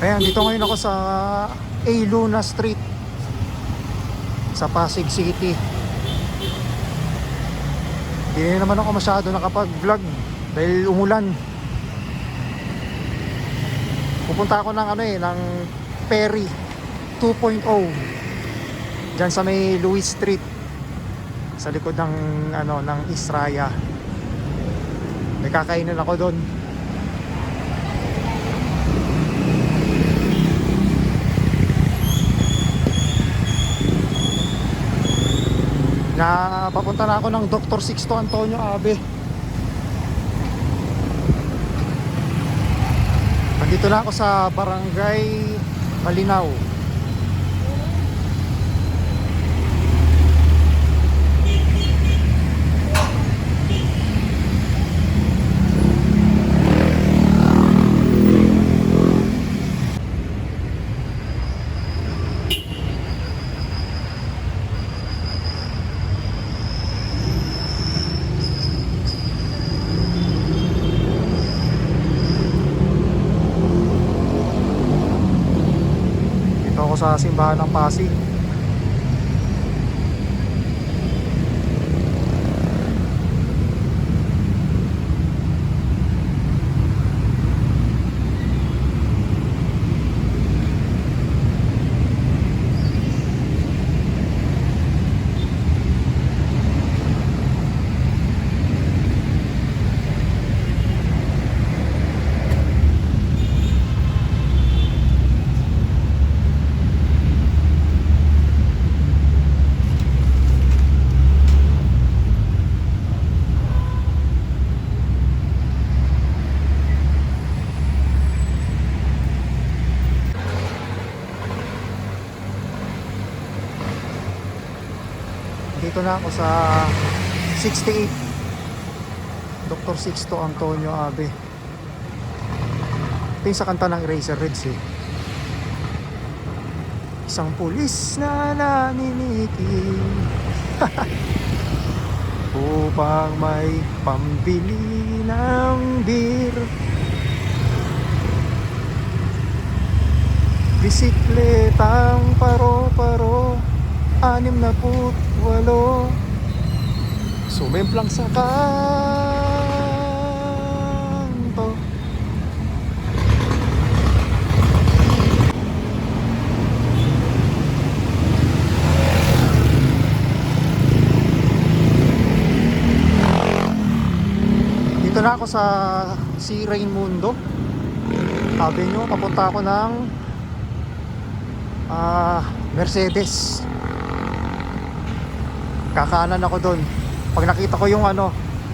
Ayan, dito ngayon ako sa A. Luna Street sa Pasig City. Hindi naman ako masyado nakapag-vlog dahil umulan. Pupunta ako ng ng Perry 2.0 diyan sa may Louis Street sa likod ng ng Israya. May kakainan ako doon. Papunta na ako ng Dr. Sixto Antonio Abe. Nandito na ako sa Barangay Malinaw. Sa simbahan ng Pasig. Dito na ako sa 68 Dr. Sixto Antonio Abe. Ito yung sa kanta ng Eraserheads eh. Isang pulis na naniniki upang may pambili ng beer. Bisikletang paro-paro 68 sumemplang sa kanto. Dito na ako sa si Raimundo Avenue. Papunta ako ng Mercedes. Kakaanan ako doon. Pag nakita ko yung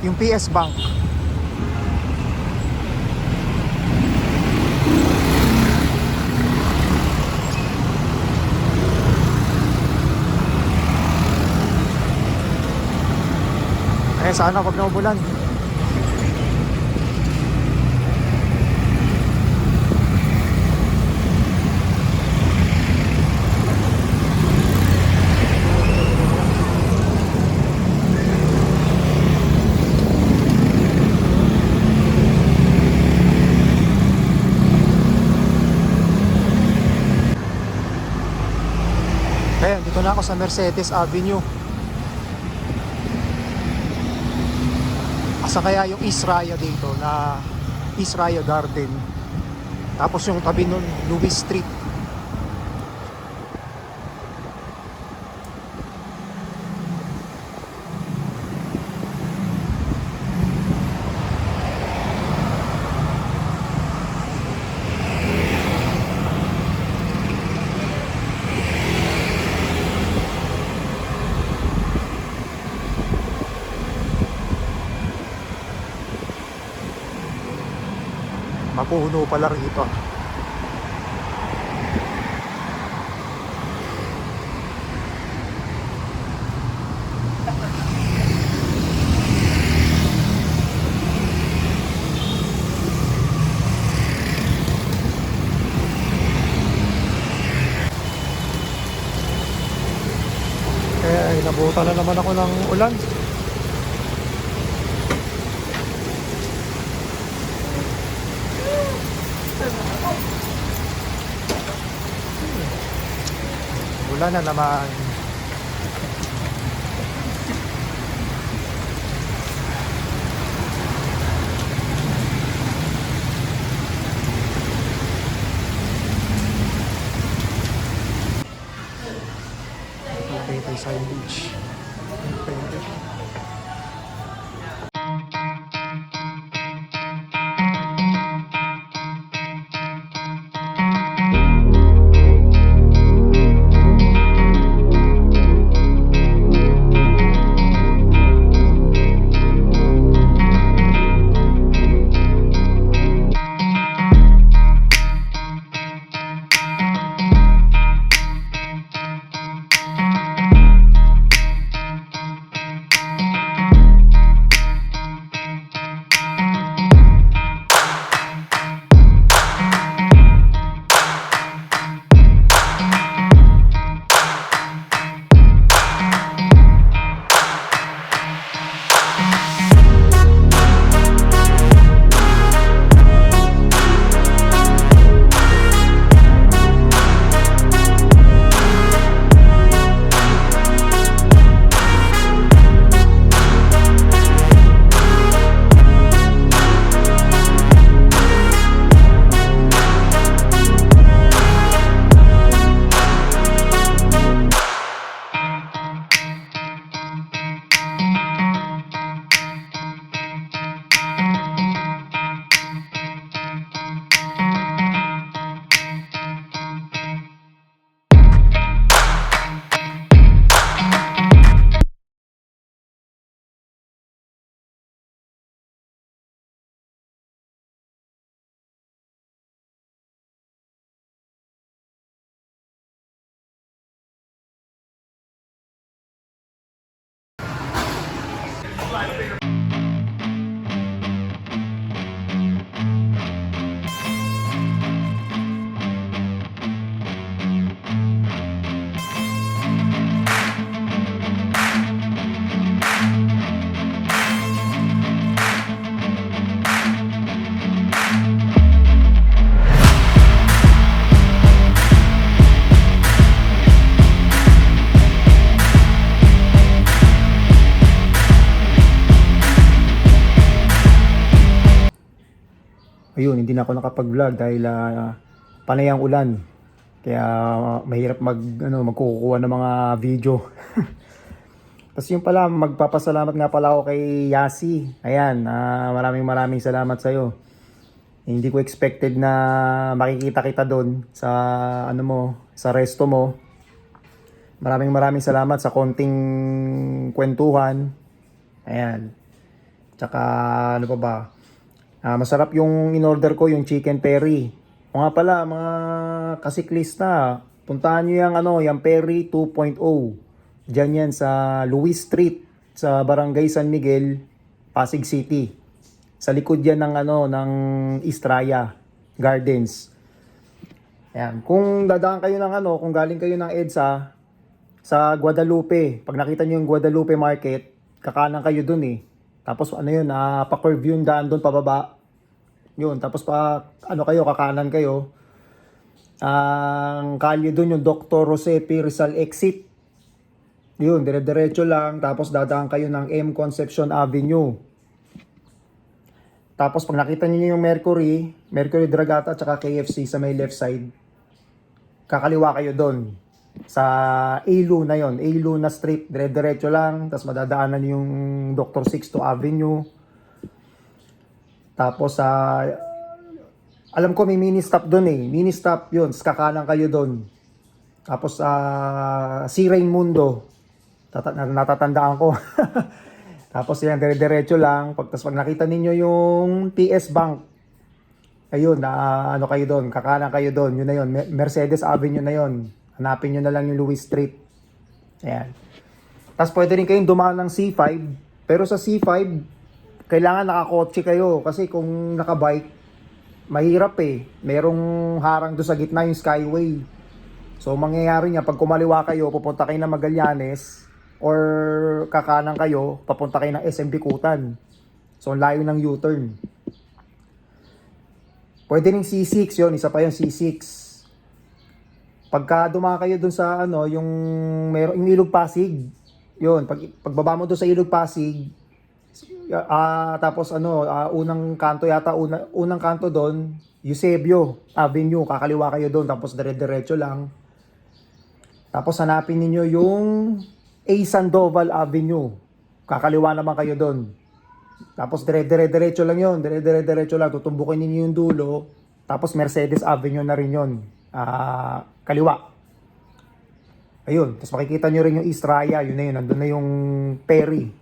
yung PS Bank. Sana wag na umulan. Ayan, dito na ako sa Mercedes Avenue. Asa kaya yung Israya dito na Israya Garden. Tapos yung tabi nun, Louis Street. Mapuno pala rito. Kaya inabutan na naman ako ng ulan. Ulan na naman. Ito sa beach. Pwede. Ayun, hindi na ako nakapag-vlog dahil panay ang ulan. Kaya mahirap magkukuha ng mga video. Tapos yung pala, magpapasalamat nga pala ako kay Yasi. Ayan, maraming salamat sa iyo. Hindi ko expected na makikita kita doon sa sa resto mo. Maraming salamat sa konting kwentuhan. Ayan. Tsaka ano pa ba? Masarap yung in-order ko, yung chicken peri. O nga pala, mga kasiklista, puntahan nyo yung Peri 2.0. Diyan yan sa Louis Street, sa Barangay San Miguel, Pasig City. Sa likod yan ng Estrella Gardens. Ayan. Kung dadaan kayo kung galing kayo ng EDSA, sa Guadalupe, pag nakita nyo yung Guadalupe Market, kakanan kayo dun eh. Tapos pa-curve yung daan doon pababa. Yun, tapos kakanan kayo. Ang kalye doon yung Dr. Jose P. Rizal exit. Yun, dire-diretso lang. Tapos dadaan kayo ng M. Concepcion Avenue. Tapos pag nakita niyo yung Mercury Dragata at saka KFC sa may left side, kakaliwa kayo doon. Sa A-Lu na yon, A-Lu na street, dire-diretso lang, tapos madadaanan yung Dr. Sixto Avenue. Tapos alam ko may mini stop doon eh, mini stop yun, kakanan kayo doon. Tapos si Raimundo, natatandaan ko. Tapos yan, dire-diretso lang, pag nakita ninyo yung TS Bank, ayun, kayo doon, kakanan kayo doon, yun na yun, Mercedes Avenue na yun. Hanapin nyo na lang yung Louis Street. Ayan. Tapos pwede rin kayong dumaan ng C5. Pero sa C5, kailangan nakakotse kayo. Kasi kung nakabike, mahirap eh. Merong harang doon sa gitna yung Skyway. So mangyayari niya, pag kumaliwa kayo, pupunta kayo ng Magallanes, or kakanan kayo, papunta kayo ng SM Bikutan. So layo ng U-turn. Pwede rin C6 yun, isa pa yung C6. Pagka dumaan kayo dun sa ano, yung yung Ilog Pasig, yun, pagbaba mo dun sa Ilog Pasig, tapos ano, unang kanto yata, unang kanto doon, Eusebio Avenue, kakaliwa kayo doon, tapos dire-diretso lang. Tapos hanapin niyo yung A. Sandoval Avenue, kakaliwa naman kayo doon. Tapos dire-diretso lang yun, dire-diretso lang, tutumbukin niyo yung dulo, tapos Mercedes Avenue na rin yun, kaliwa. Ayun, tapos makikita nyo rin yung East Raya, yun na yun, nandun na yung ferry.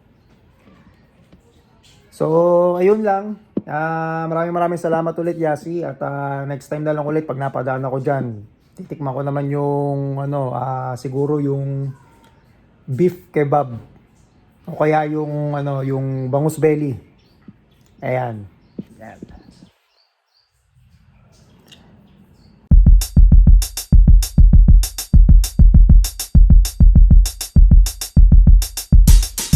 So, ayun lang. Maraming salamat ulit, Yasi. At next time na lang ulit pag napadaan ako dyan. Titikman ko naman yung, siguro yung beef kebab. O kaya yung, yung bangus belly. Ayan. Ayan.